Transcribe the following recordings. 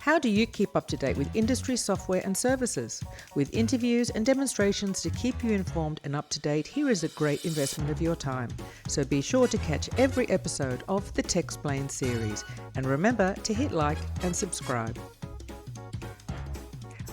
How do you keep up to date with industry software and services? With interviews and demonstrations to keep you informed and up to date, here is a great investment of your time. So be sure to catch every episode of the TechSplain series. And remember to hit like and subscribe.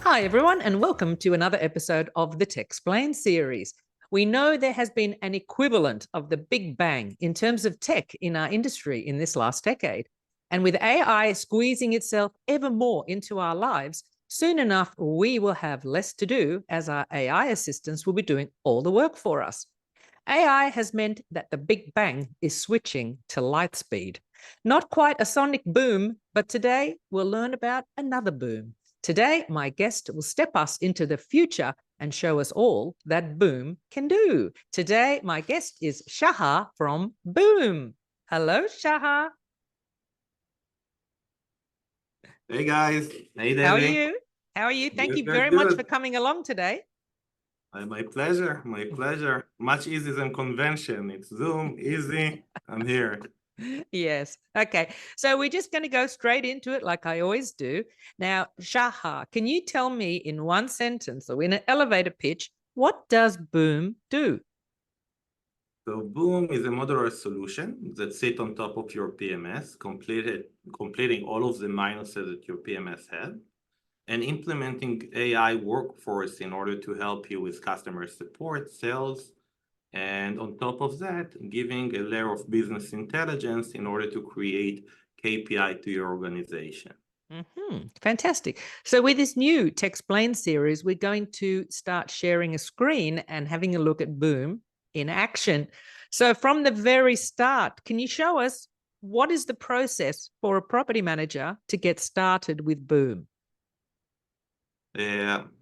Hi everyone, and welcome to another episode of the TechSplain series. We know there has been an equivalent of the Big Bang in terms of tech in our industry in this last decade. And with AI squeezing itself ever more into our lives, soon enough we will have less to do as our AI assistants will be doing all the work for us. AI has meant that the Big Bang is switching to light speed. Not quite a sonic boom, but today we'll learn about another boom. Today, my guest will step us into the future and show us all that Boom can do. Today, my guest is Shahar from Boom. Hello, Shahar. Hey guys, hey Debbie. How are you? How are you? Thank you very much for coming along today. My pleasure, my pleasure. Much easier than convention. It's Zoom, easy. I'm here. Yes. Okay. So we're just going to go straight into it like I always do. Now, Shahar, can you tell me in one sentence or in an elevator pitch, what does Boom do? So Boom is a modular solution that sits on top of your PMS, completing all of the minuses that your PMS had, and implementing AI workforce in order to help you with customer support, sales, and on top of that, giving a layer of business intelligence in order to create KPI to your organization. Fantastic. So with this new TechSplain series, we're going to start sharing a screen and having a look at Boom in action. So from the very start, can you show us what is the process for a property manager to get started with Boom?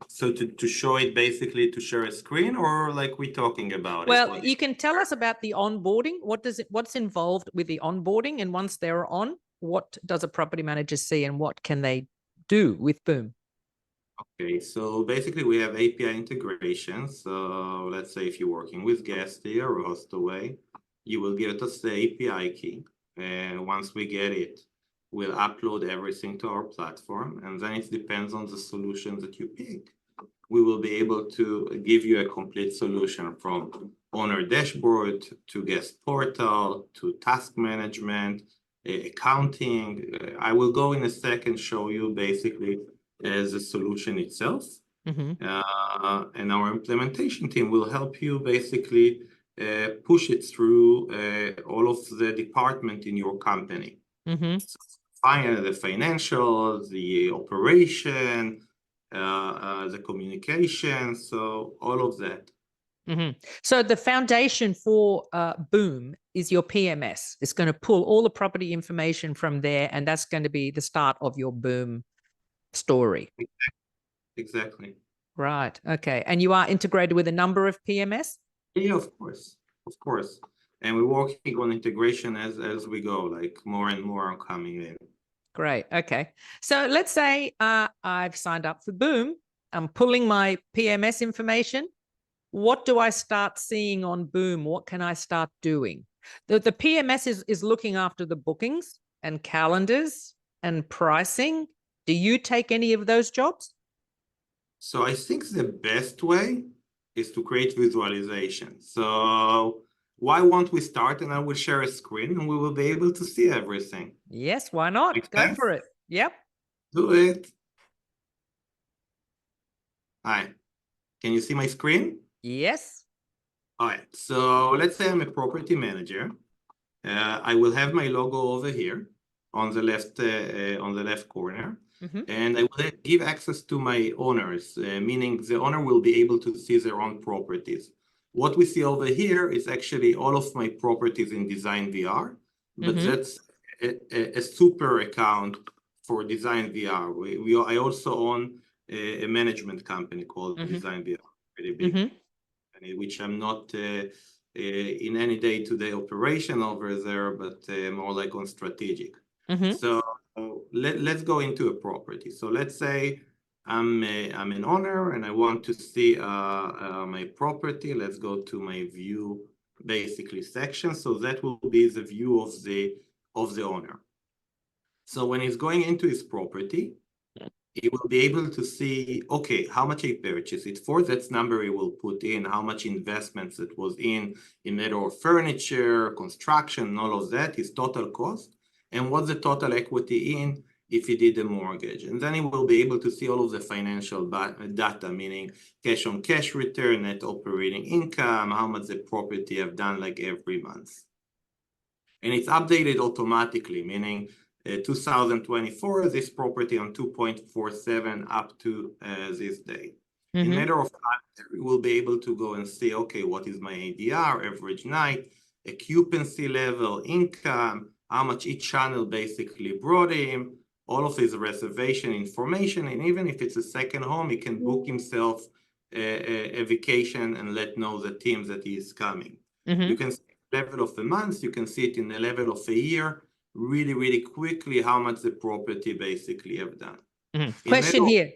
So to show it, basically to share a screen, or like we talking about it? Well, you can tell us about the onboarding. What's involved with the onboarding, and once they're on, what does a property manager see and what can they do with Boom? Okay, so basically we have API integrations. So let's say if you're working with Guestia or Hostaway, you will get us the API key. And once we get it, we'll upload everything to our platform, and then it depends on the solution that you pick. We will be able to give you a complete solution from owner dashboard to guest portal to task management, accounting. I will go in a second show you basically as a solution itself. And our implementation team will help you basically push it through all of the department in your company. So the financials, the operation, the communication, so all of that. So the foundation for Boom is your PMS. It's going to pull all the property information from there, and that's going to be the start of your Boom story. Exactly. Right. Okay. And you are integrated with a number of PMS? Yeah, of course. Of course. And we're working on integration as we go, like more and more are coming in. Great. Okay. So let's say I've signed up for Boom. I'm pulling my PMS information. What do I start seeing on Boom? What can I start doing? The PMS is looking after the bookings and calendars and pricing. Do you take any of those jobs? So I think the best way is to create visualization. So why won't we start and I will share a screen and we will be able to see everything? Yes, why not? Go for it. Yep. Do it. Hi. Can you see my screen? Yes. All right. So let's say I'm a property manager. I will have my logo over here on the left corner. And I will give access to my owners, meaning the owner will be able to see their own properties. What we see over here is actually all of my properties in Design VR, but that's a super account for Design VR. I also own a management company called Design VR, pretty big, which I'm not in any day-to-day operation over there, but more like on strategic. So let's go into a property. So let's say I'm an owner and I want to see my property. Let's go to my view basically section. So that will be the view of the owner. So when he's going into his property, It will be able to see, okay, how much I purchased it for. That's number it will put in, how much investments it was in matter of furniture, construction, all of that, his total cost, and what's the total equity in if he did a mortgage. And then he will be able to see all of the financial data, meaning cash on cash return, net operating income, how much the property have done like every month. And it's updated automatically, meaning 2024, this property on 2.47 up to this day. In matter of time, we will be able to go and see, okay, what is my ADR, average night, occupancy level, income, how much each channel basically brought him, all of his reservation information, and even if it's a second home, he can book himself a vacation and let know the teams that he is coming. You can see the level of a month, you can see it in the level of a year, really, really quickly how much the property basically have done. Question here.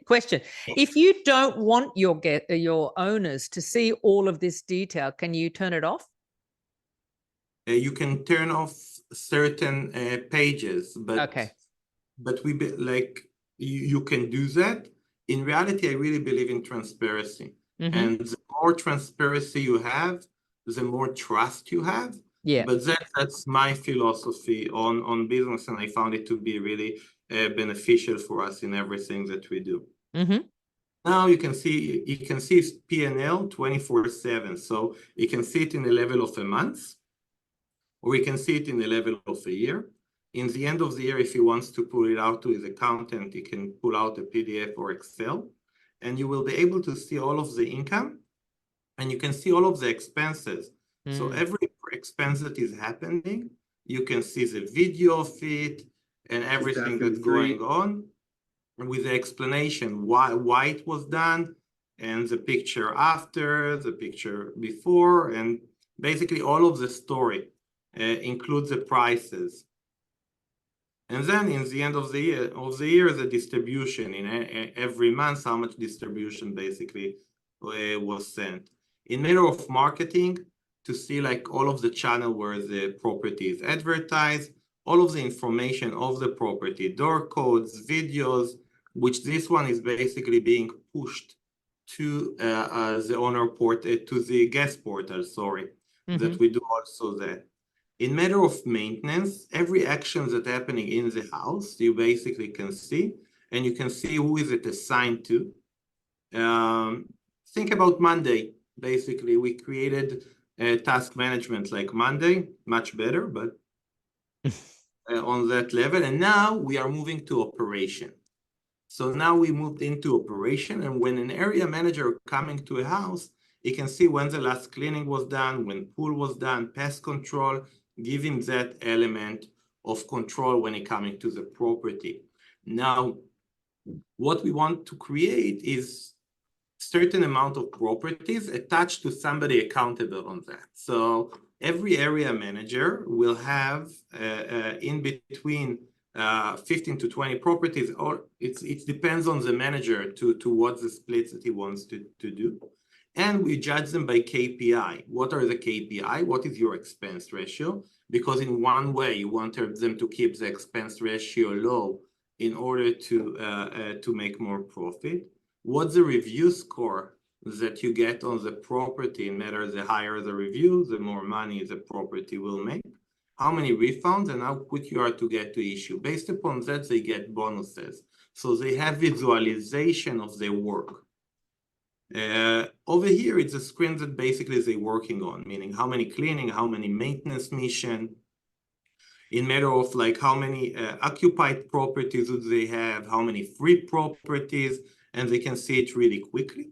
If you don't want your owners to see all of this detail, can you turn it off? You can turn off certain pages, but okay. But you can do that. In reality, I really believe in transparency. And the more transparency you have, the more trust you have. Yeah. But that's my philosophy on business, and I found it to be really beneficial for us in everything that we do. Now you can see his P&L 24/7. So you can see it in the level of a month, or you can see it in the level of a year. In the end of the year, if he wants to pull it out to his accountant, he can pull out a PDF or Excel, and you will be able to see all of the income, and you can see all of the expenses. So every expense that is happening, you can see the video of it and everything that's going on, and with the explanation why it was done, and the picture after, the picture before, and basically all of the story includes the prices. And then in the end of the year, the distribution in every month, how much distribution basically was sent. In matter of marketing, to see like all of the channel where the property is advertised, all of the information of the property, door codes, videos, which this one is basically being pushed to the owner portal, to the guest portal, sorry, that we do also that. In matter of maintenance, every action that's happening in the house, you basically can see, and you can see who is it assigned to. Think about Monday. Basically, we created task management like Monday, much better, but on that level. And now we are moving to operation. So now we moved into operation, and when an area manager coming to a house, he can see when the last cleaning was done, when pool was done, pest control, give him that element of control when it coming to the property. Now, what we want to create is certain amount of properties attached to somebody accountable on that. So every area manager will have in between 15 to 20 properties, or it depends on the manager to what the splits that he wants to do. And we judge them by KPI. What are the KPI? What is your expense ratio? Because in one way, you want them to keep the expense ratio low in order to make more profit. What's the review score that you get on the property? No matter the higher the review, the more money the property will make. How many refunds and how quick you are to get to issue. Based upon that, they get bonuses. So they have visualization of their work. Over here, it's a screen that basically they're working on, meaning how many cleaning, how many maintenance mission, in matter of like how many occupied properties do they have, how many free properties, and they can see it really quickly.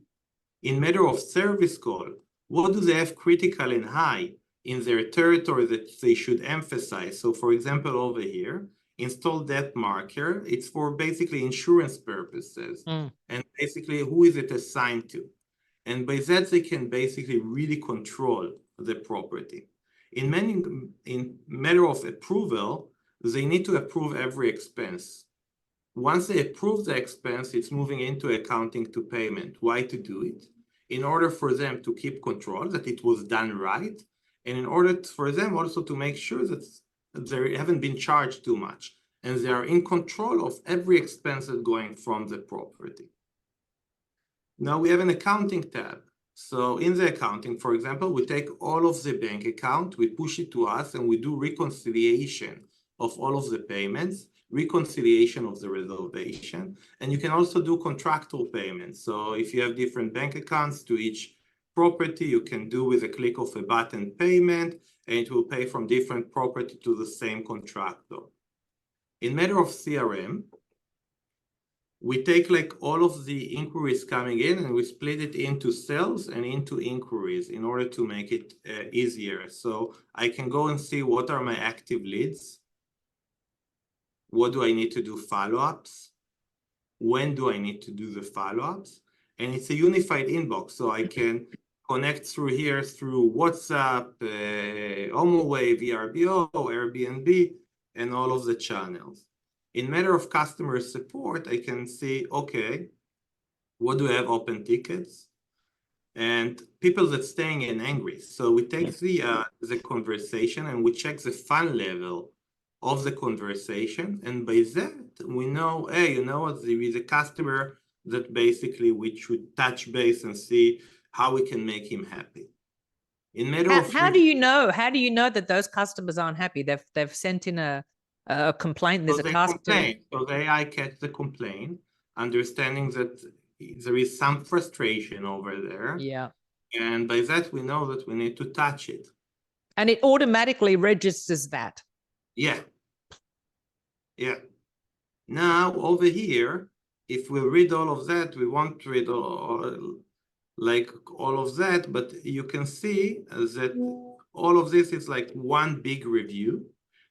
In matter of service call, what do they have critical and high in their territory that they should emphasize? So for example, over here, install that marker, it's for basically insurance purposes. And basically, who is it assigned to? And by that, they can basically really control the property. In matter of approval, they need to approve every expense. Once they approve the expense, it's moving into accounting to payment. Why to do it? In order for them to keep control, that it was done right, and in order for them also to make sure that they haven't been charged too much. and they are in control of every expense that's going from the property. Now we have an accounting tab. So in the accounting, for example, we take all of the bank account, we push it to us, and we do reconciliation of all of the payments, reconciliation of the reservation, and you can also do contractual payments. So if you have different bank accounts to each property, you can do with a click of a button payment, and it will pay from different property to the same contractor. In matter of CRM, we take like all of the inquiries coming in and we split it into sales and into inquiries in order to make it easier. So I can go and see what are my active leads. What do I need to do follow-ups? When do I need to do the follow-ups? And it's a unified inbox, so I can connect through here through WhatsApp, HomeAway, VRBO, Airbnb, and all of the channels. In matter of customer support, I can see, okay, what do I have open tickets? And people that staying in angry. So we take the conversation and we check the fun level of the conversation. And by that, we know, hey, you know what, there is a customer that basically we should touch base and see how we can make him happy. In matter of how do you know? How do you know that those customers aren't happy? They've sent in a complaint. There's a task to. So the AI catch the complaint, understanding that there is some frustration over there. Yeah. And by that, we know that we need to touch it. And it automatically registers that. Yeah. Yeah. Now, over here, if we read all of that, we won't read all of that, but you can see that all of this is like one big review.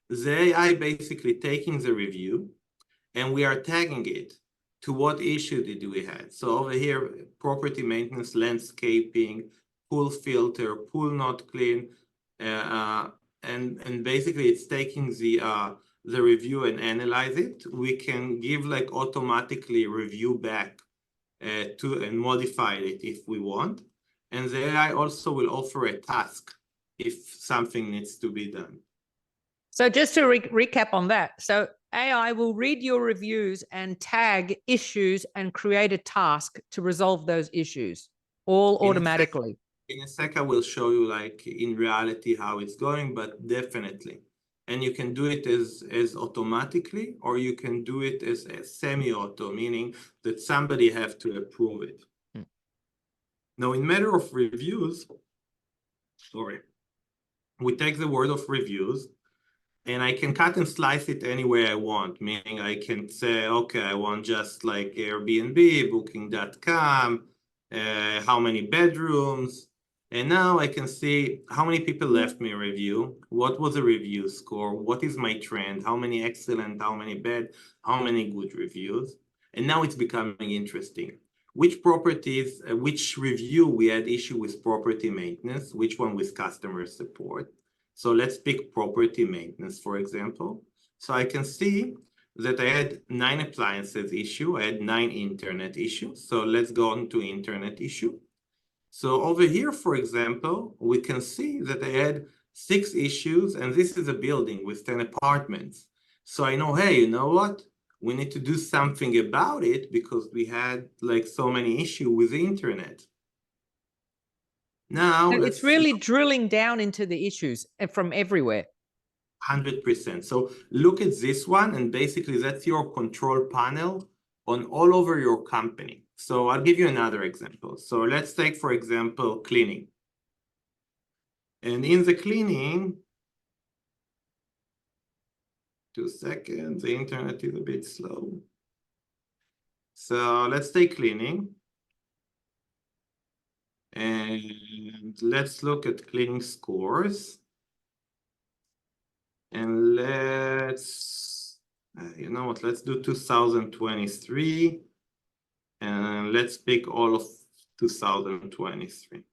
The AI basically taking the review, and we are tagging it to what issue did we have. So over here, property maintenance, landscaping, pool filter, pool not clean, and basically it's taking the review and analyze it. We can give like automatically review back and modify it if we want. And the AI also will offer a task if something needs to be done. So just to recap on that. So AI will read your reviews and tag issues and create a task to resolve those issues all automatically. In a sec, I will show you like in reality how it's going, but definitely. And you can do it as automatically, or you can do it as semi-auto, meaning that somebody have to approve it. Now, in matter of reviews, we take the word of reviews, and I can cut and slice it any way I want, meaning I can say, okay, I want just like Airbnb, booking.com, how many bedrooms. And now I can see how many people left me a review, what was the review score, what is my trend, how many excellent, how many bad, how many good reviews. And now it's becoming interesting. Which properties, which review we had issue with property maintenance, which one with customer support. So let's pick property maintenance, for example. So I can see that I had 9 appliances issue, I had 9 internet issues. So let's go on to internet issue. So over here, for example, we can see that I had 6 issues, and this is a building with 10 apartments. So I know, hey, you know what? We need to do something about it because we had like so many issues with the internet. Now, it's really drilling down into the issues from everywhere. 100%. So look at this one, and basically that's your control panel on all over your company. So I'll give you another example. So let's take, for example, cleaning. And in the cleaning, 2 seconds, the internet is a bit slow. So let's take cleaning. And let's look at cleaning scores. And let's, you know what, let's do 2023. And let's pick all of 2023.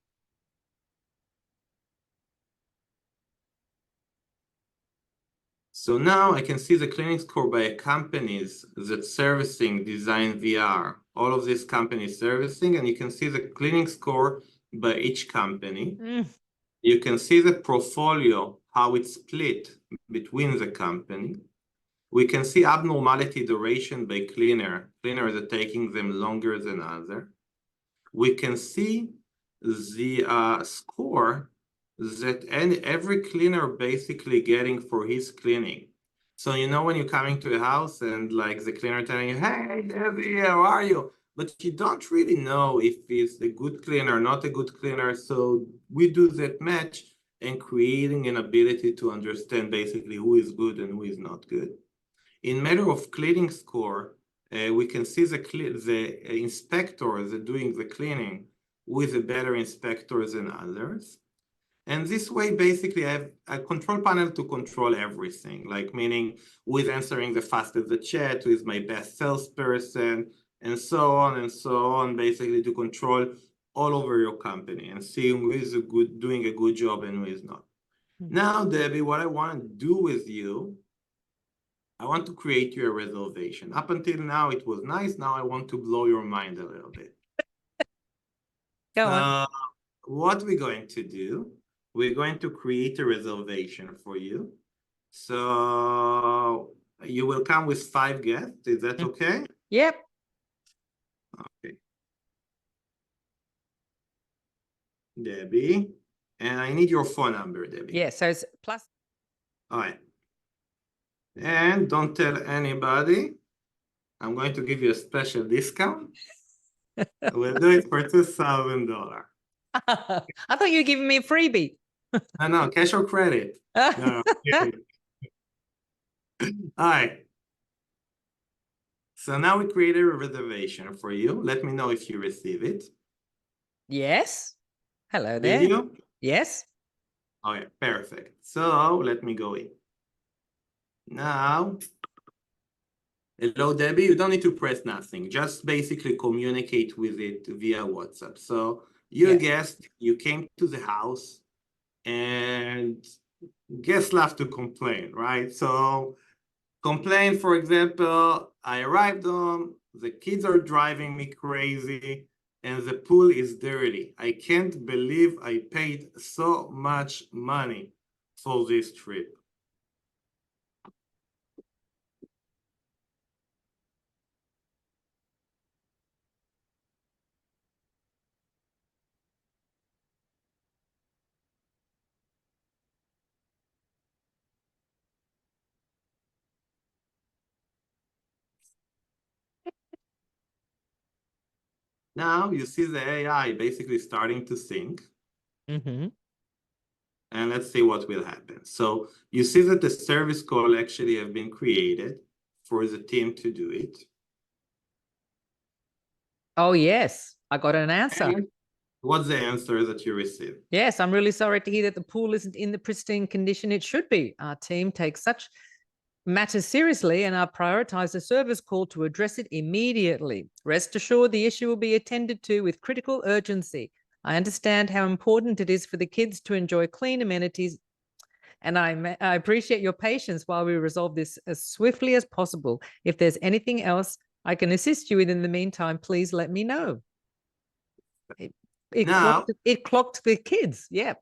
So now I can see the cleaning score by companies that servicing Design VR. All of these companies servicing, and you can see the cleaning score by each company. You can see the portfolio, how it's split between the company. We can see abnormality duration by cleaner. Cleaners are taking them longer than other. We can see the score that every cleaner basically getting for his cleaning. So you know when you're coming to a house and like the cleaner telling you, hey, Debbie, how are you? But you don't really know if it's a good cleaner or not a good cleaner. So we do that match and creating an ability to understand basically who is good and who is not good. In matter of cleaning score, we can see the inspectors doing the cleaning with a better inspector than others. And this way, basically, I have a control panel to control everything, like meaning who is answering the fastest the chat, who is my best salesperson, and so on, basically to control all over your company and see who is doing a good job and who is not. Now, Debbie, what I want to do with you, I want to create you a reservation. Up until now, it was nice. Now I want to blow your mind a little bit. Go on. What we're going to do, we're going to create a reservation for you. So you will come with 5 guests. Is that okay? Yep. Okay. Debbie, and I need your phone number, Debbie. Yeah, so it's plus. All right. And don't tell anybody. I'm going to give you a special discount. We'll do it for $2,000. I thought you were giving me a freebie. No, cash or credit. No. All right. So now we created a reservation for you. Let me know if you receive it. Yes. Hello there. Video? Yes. Okay, perfect. So let me go in. Now, hello, Debbie. You don't need to press nothing. Just basically communicate with it via WhatsApp. So you're a guest, you came to the house, and guests love to complain, right? So complain, for example, I arrived home, the kids are driving me crazy, and the pool is dirty. I can't believe I paid so much money for this trip. Now you see the AI basically starting to think. Mm-hmm. And let's see what will happen. So you see that the service call actually have been created for the team to do it. Oh, yes. I got an answer. And what's the answer that you received? Yes, I'm really sorry to hear that the pool isn't in the pristine condition it should be. Our team takes such matters seriously and I prioritize a service call to address it immediately. Rest assured the issue will be attended to with critical urgency. I understand how important it is for the kids to enjoy clean amenities, and I appreciate your patience while we resolve this as swiftly as possible. If there's anything else I can assist you with in the meantime, please let me know. It clocked the kids. Yeah.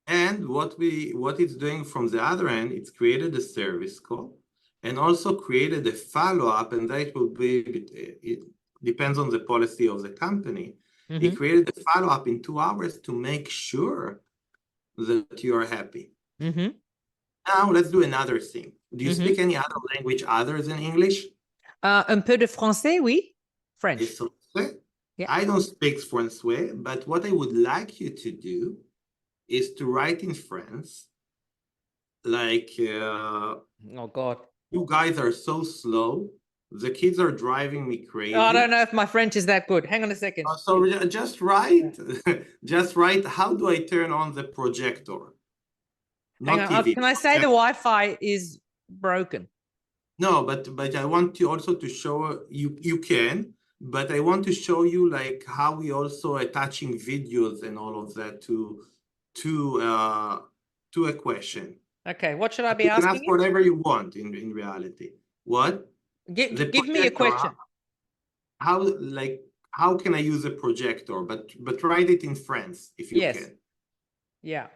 And what it's doing from the other end, it's created a service call and also created a follow-up, and that will be, it depends on the policy of the company. Mm-hmm. It created a follow-up in 2 hours to make sure that you are happy. Mm-hmm. Now let's do another thing. Do you speak any other language other than English? Un peu de français, oui. French. Yeah. I don't speak Français, but what I would like you to do is to write in French, like, oh God, you guys are so slow. The kids are driving me crazy. Oh, I don't know if my French is that good. Hang on a second. So just write, just write, how do I turn on the projector? Not TV. Can I say the Wi-Fi is broken? No, but I want you also to show, you can, but I want to show you like how we also attaching videos and all of that to a question. Okay, what should I be asking? You can ask whatever you want in reality. What? Give me a question. How can I use a projector? But write it in French if you can. Yeah.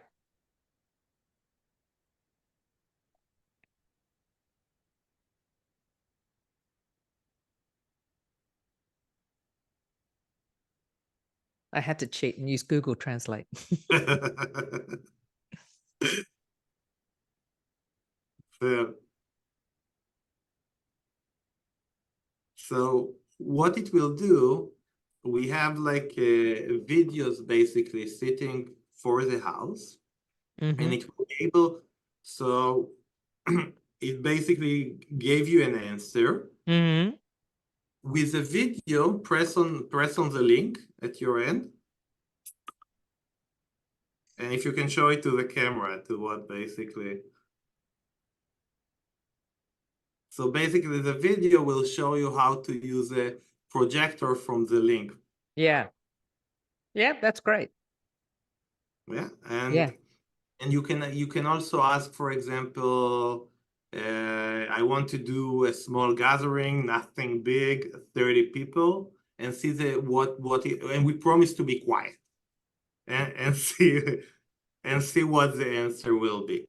I had to cheat and use Google Translate. So what it will do, we have like videos basically sitting for the house, and it will be able, so it basically gave you an answer. With the video, press on the link at your end. And if you can show it to the camera, to what basically. So basically the video will show you how to use a projector from the link. Yeah. Yeah, that's great. Yeah. And you can also ask, for example, I want to do a small gathering, nothing big, 30 people, and see and we promise to be quiet and see what the answer will be.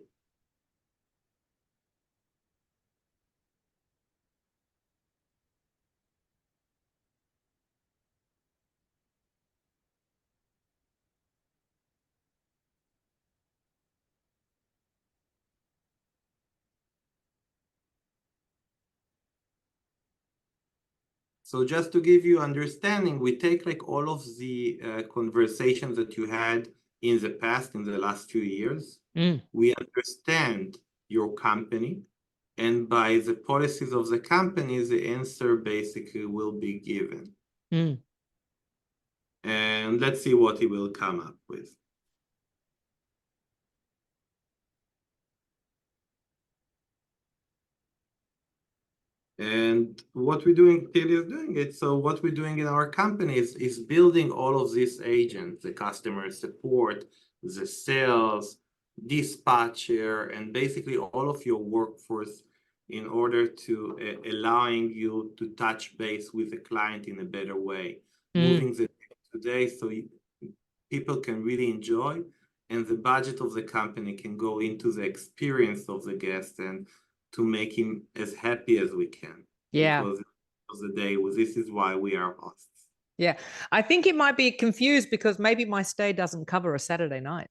So just to give you understanding, we take like all of the conversations that you had in the past, in the last few years. We understand your company, and by the policies of the company, the answer basically will be given. And let's see what he will come up with. And what we're doing, Till is doing it. So what we're doing in our company is building all of these agents, the customer support, the sales, dispatcher, and basically all of your workforce in order to allowing you to touch base with the client in a better way. Moving the today so people can really enjoy, and the budget of the company can go into the experience of the guest and to make him as happy as we can. Yeah. Because of the day, this is why we are hosts. Yeah. I think it might be confused because maybe my stay doesn't cover a Saturday night.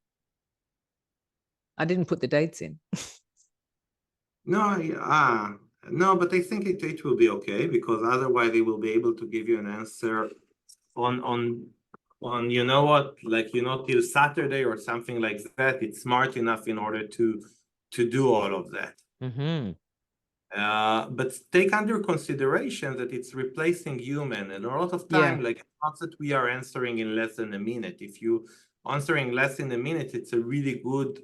I didn't put the dates in. No, no, but I think it will be okay, because otherwise they will be able to give you an answer on you know what, like, you know, till Saturday or something like that. It's smart enough in order to do all of that. But take under consideration that it's replacing human, and a lot of time, like, not that we are answering in less than a minute. If you answering less than a minute, it's a really good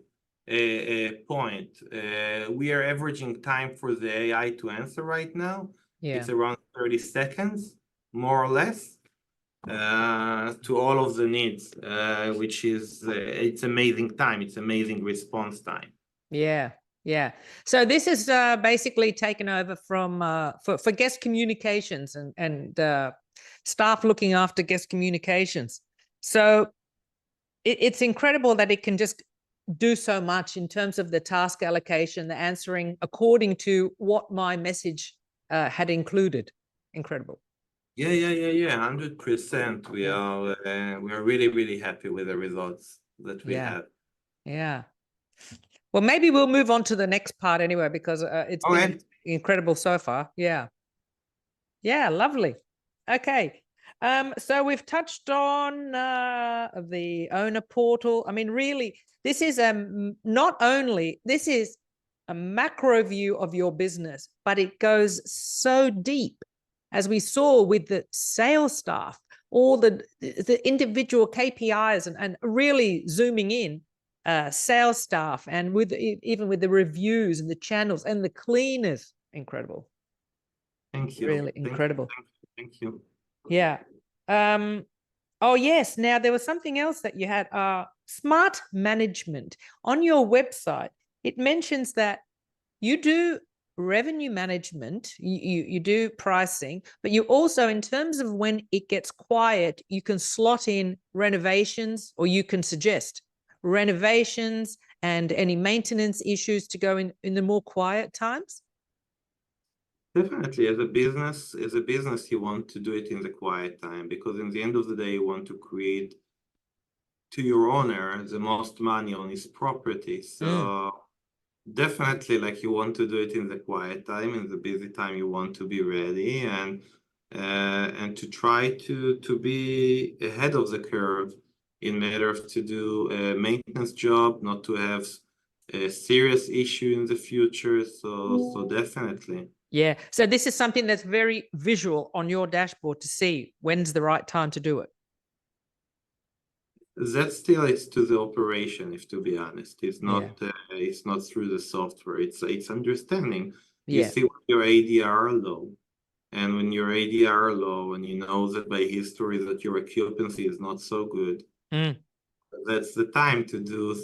point. We are averaging time for the AI to answer right now. It's around 30 seconds, more or less, to all of the needs, which is it's amazing time. It's amazing response time. Yeah. Yeah. So this is basically taken over from for guest communications and staff looking after guest communications. So it's incredible that it can just do so much in terms of the task allocation, the answering according to what my message had included. Incredible. Yeah, 100%. We are really, really happy with the results that we have. Yeah. Well, maybe we'll move on to the next part anyway, because it's been incredible so far. Yeah. Yeah, lovely. Okay. So we've touched on the owner portal. I mean, really, this is not only, this is a macro view of your business, but it goes so deep, as we saw with the sales staff, all the individual KPIs, and really zooming in, sales staff, and with even with the reviews and the channels and the cleaners. Incredible. Thank you. Really incredible. Thank you. Yeah. Oh, yes. Now, there was something else that you had, smart management. On your website, it mentions that you do revenue management, you do pricing, but you also, in terms of when it gets quiet, you can slot in renovations, or you can suggest renovations and any maintenance issues to go in the more quiet times. Definitely, as a business, you want to do it in the quiet time because in the end of the day, you want to create to your owner the most money on his property. Mm. So definitely, like you want to do it in the quiet time, in the busy time, you want to be ready and to try to be ahead of the curve in matter of to do a maintenance job, not to have a serious issue in the future. So definitely. Yeah. So this is something that's very visual on your dashboard to see when's the right time to do it. That still is to the operation, if to be honest. Yeah. It's not through the software. It's understanding. You Yeah. see when your ADR are low, and when your ADR are low, and you know that by history that your occupancy is not so good, Mm. that's the time to do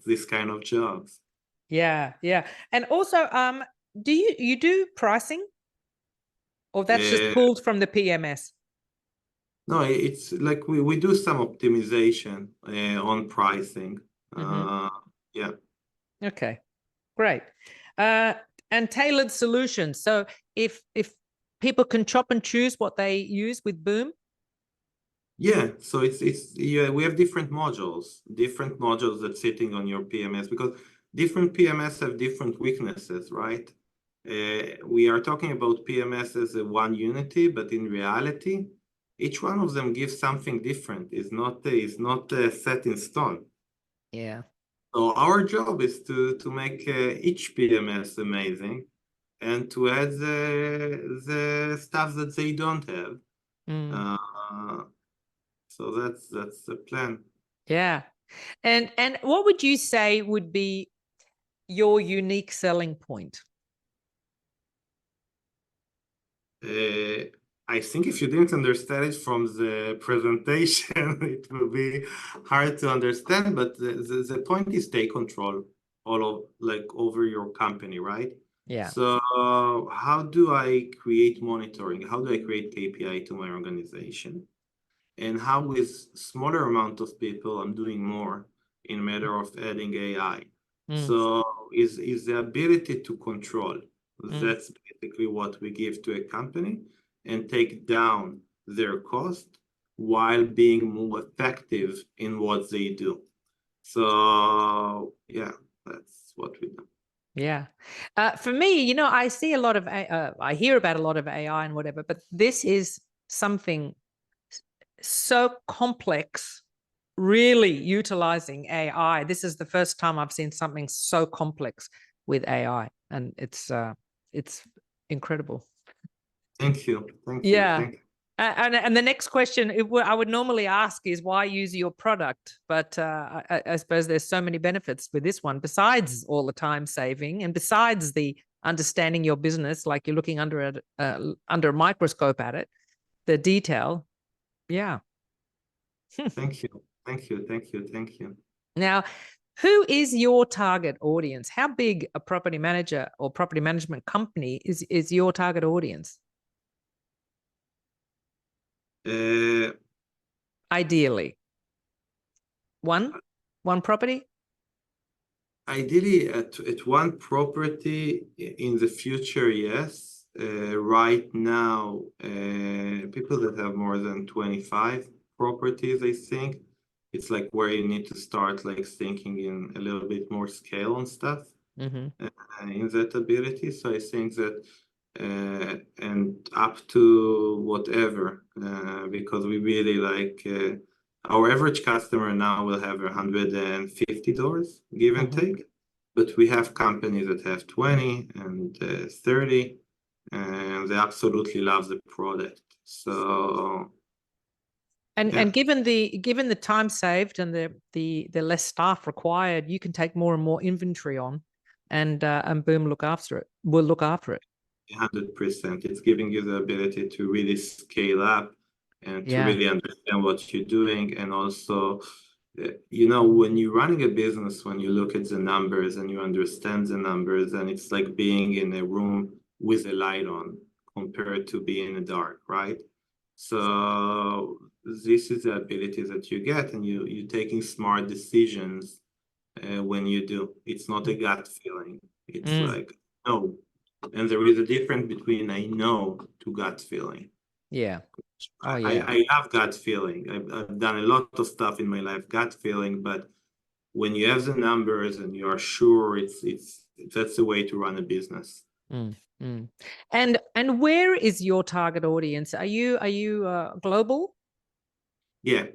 this kind of jobs. Yeah. Yeah. And also, do you do pricing, or that's just Uh, pulled from the PMS? no, it's like we do some optimization on pricing. Mm-hmm. Uh, yeah. Okay. Great. Uh, and tailored solutions. So if people can chop and choose what they use with Boom. Yeah, so it's yeah, we have different modules that sitting on your PMS because different PMS have different weaknesses, right? We are talking about PMS as a one unity, but in reality, each one of them gives something different. It's not set in stone. Yeah. So our job is to make each PMS amazing and to add the stuff that they don't have. Mm. Uh, so that's the plan. Yeah. And what would you say would be your unique selling point? Uh, I think if you didn't understand it from the presentation, it will be hard to understand. But the point is take control all of like over your company, right? Yeah. So how do I create monitoring? How do I create KPI to my organization? And how with smaller amount of people I'm doing more in matter of adding AI. Mm. So is the ability to control. Mm. That's basically what we give to a company and take down their cost while being more effective in what they do. So yeah, that's what we do. Yeah. For me, I see a lot of, I hear about a lot of AI and whatever, but this is something so complex, really utilizing AI. This is the first time I've seen something so complex with AI, and it's incredible. Thank you. Thank you. Yeah. Thank you. And the next question I would normally ask is why use your product, but I suppose there's so many benefits with this one besides all the time saving and besides the understanding your business, like you're looking under a microscope at it, the detail. Yeah. Thank you. Thank you. Thank you. Thank you. Now, who is your target audience? How big a property manager or property management company is your target audience? Uh, Ideally, one property. Ideally, at one property in the future, yes. Right now, people that have more than 25 properties, I think, it's like where you need to start like thinking in a little bit more scale on stuff Mm-hmm. in that ability. So I think that and up to whatever, because we really like our average customer now will have 150 doors, give and Mm-hmm. take, but we have companies that have 20 and 30, and they absolutely love the product. So And yeah, given the time saved and the less staff required, you can take more and more inventory on, and Boom look after it. Will look after it. 100%. It's giving you the ability to really scale up and to Yeah. really understand what you're doing. And also, when you're running a business, when you look at the numbers and you understand the numbers, and it's like being in a room with a light on compared to being in the dark, right? So this is the ability that you get, and you're taking smart decisions when you do. It's not a gut feeling. It's Mm. like, no. And there is a difference between I know to gut feeling. Yeah. Oh, yeah. I have gut feeling. I've done a lot of stuff in my life, gut feeling, but when you have the numbers and you are sure that's the way to run a business. And where is your target audience? Are you global? Yeah.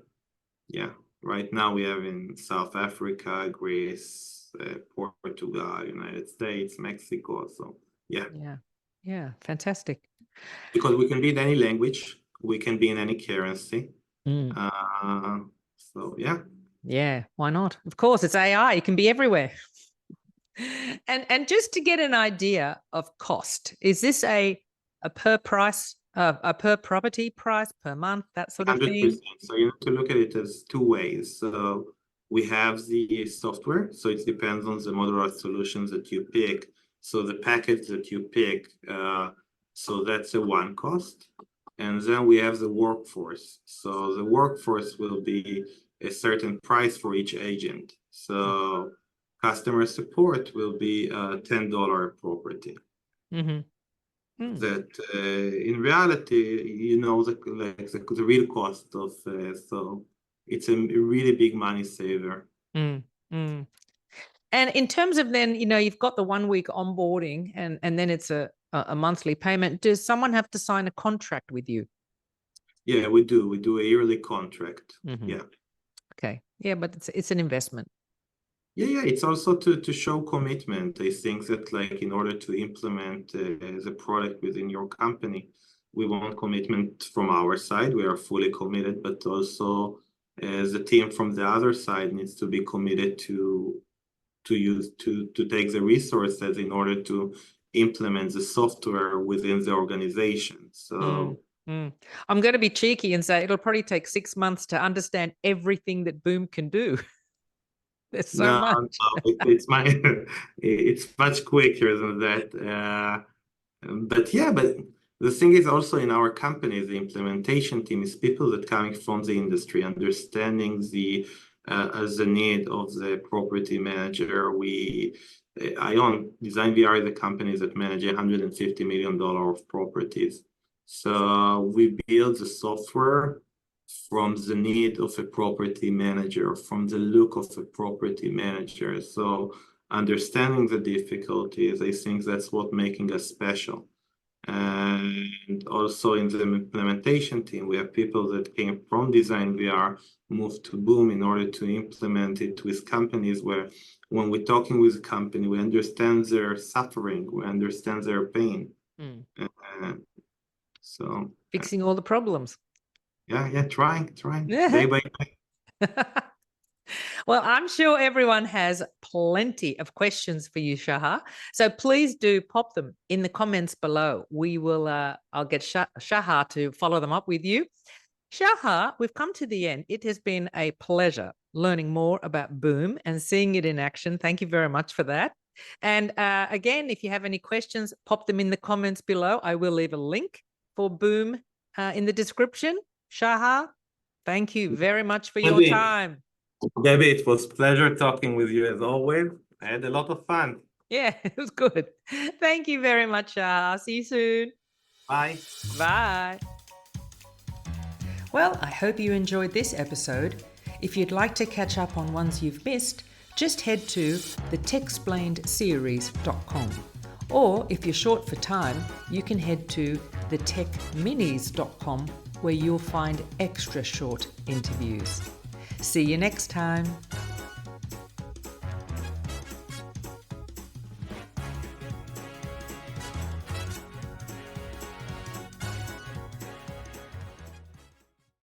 Right now we have in South Africa, Greece, Portugal, United States, Mexico. So Yeah, fantastic. Because we can be in any language, we can be in any currency. So yeah, why not? Of course, it's AI. It can be everywhere. And just to get an idea of cost, is this a per price, a per property price per month, that sort of 100%. thing? So you have to look at it as two ways. So we have the software. So it depends on the modular solutions that you pick. So the package that you pick, so that's a one cost. And then we have the workforce. So the workforce will be a certain price for each agent. So customer support will be $10 a property. That in reality, the real cost of, so it's a really big money saver. And in terms of then, you've got the 1 week onboarding and then it's a monthly payment. Does someone have to sign a contract with you? Yeah, we do. We do a yearly contract. Yeah. Okay. Yeah, but it's an investment. Yeah. It's also to show commitment. I think that in order to implement the product within your company, we want commitment from our side. We are fully committed, but also the team from the other side needs to be committed to take the resources in order to implement the software within the organization. So I'm going to be cheeky and say it'll probably take 6 months to understand everything that Boom can do. There's so much. It's much quicker than that. But the thing is also in our company, the implementation team is people that coming from the industry, understanding the need of the property manager. ION Design VR is a company that manage $150 million of properties. So we build the software from the need of a property manager, from the look of a property manager. So understanding the difficulties, I think that's what making us special. And also in the implementation team, we have people that came from Design VR, moved to Boom in order to implement it with companies where when we're talking with a company, we understand their suffering, we understand their pain. So fixing all the problems. Yeah, trying day by day. Well, I'm sure everyone has plenty of questions for you, Shahar. So please do pop them in the comments below. We will, I'll get Shahar to follow them up with you. Shahar, we've come to the end. It has been a pleasure learning more about Boom and seeing it in action. Thank you very much for that. And again, if you have any questions, pop them in the comments below. I will leave a link for Boom in the description. Shahar, thank you very much for your time. Debbie, it was a pleasure talking with you as always. I had a lot of fun. Yeah, it was good. Thank you very much, Shahar. See you soon. Bye. Bye. Well, I hope you enjoyed this episode. If you'd like to catch up on ones you've missed, just head to thetechexplainedseries.com. Or if you're short for time, you can head to thetechminis.com where you'll find extra short interviews. See you next time.